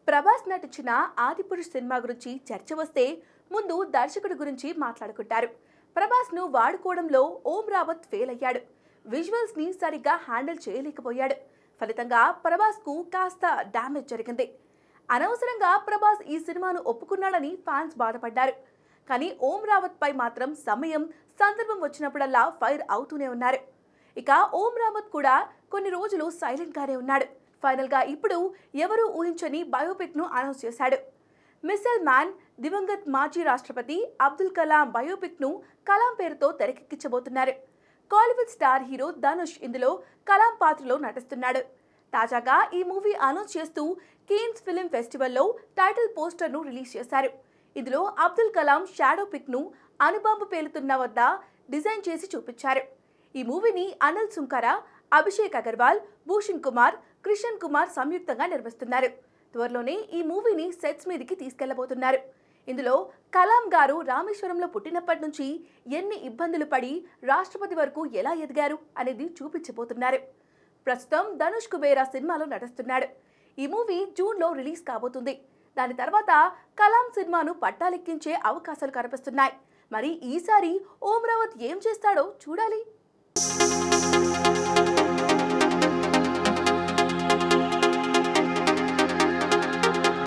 ప్రభాస్ నటించిన ఆదిపురుష్ సినిమా గురించి చర్చ వస్తే ముందు దర్శకుడి గురించి మాట్లాడుకుంటారు. ప్రభాస్ను వాడుకోవడంలో ఓం రావత్ ఫెయిల్ అయ్యాడు. విజువల్స్ని సరిగ్గా హ్యాండిల్ చేయలేకపోయాడు. ఫలితంగా ప్రభాస్కు కాస్త డ్యామేజ్ జరిగింది. అనవసరంగా ప్రభాస్ ఈ సినిమాను ఒప్పుకున్నాడని ఫ్యాన్స్ బాధపడ్డారు. కానీ ఓం రావత్ పై మాత్రం సమయం, సందర్భం వచ్చినప్పుడల్లా ఫైర్ అవుతూనే ఉన్నారు. ఇక ఓం రావత్ కూడా కొన్ని రోజులు సైలెంట్ గానే ఉన్నాడు. ఫైనల్ గా ఇప్పుడు ఎవరూ ఊహించని బయోపిక్ ను అనౌన్స్ చేశాడు. మిసైల్ మ్యాన్ దివంగత్ మాజీ రాష్ట్రపతి అబ్దుల్ కలాం బయోపిక్ ను కలాం పేరుతో తెరకెక్కించబోతున్నారు. కాలీవుడ్ స్టార్ హీరో ధనుష్ ఇందులో కలాం పాత్రలో నటిస్తున్నాడు. తాజాగా ఈ మూవీ అనౌన్స్ చేస్తూ కేన్స్ ఫిల్మ్ ఫెస్టివల్లో టైటిల్ పోస్టర్ ను రిలీజ్ చేశారు. ఇందులో అబ్దుల్ కలాం షాడో పిక్ ను అణుబాంబు పేలుతున్న వద్ద డిజైన్ చేసి చూపించారు. ఈ మూవీని అనిల్ సుంకర, అభిషేక్ అగర్వాల్, భూషణ్ కుమార్, కృషన్ కుమార్ సంయుక్తంగా నిర్మిస్తున్నారు. త్వరలోనే ఈ మూవీని సెట్స్ మీదకి తీసుకెళ్లబోతున్నారు. ఇందులో కలాం గారు రామేశ్వరంలో పుట్టినప్పటి నుంచి ఎన్ని ఇబ్బందులు పడి రాష్ట్రపతి వరకు ఎలా ఎదిగారు అనేది చూపించబోతున్నారు. ప్రస్తుతం ధనుష్ కుబేరా సినిమాలో నటిస్తున్నాడు. ఈ మూవీ జూన్లో రిలీజ్ కాబోతుంది. దాని తర్వాత కలాం సినిమాను పట్టాలెక్కించే అవకాశాలు కనిపిస్తున్నాయి. మరి ఈసారి ఓం రావత్ ఏం చేస్తాడో చూడాలి.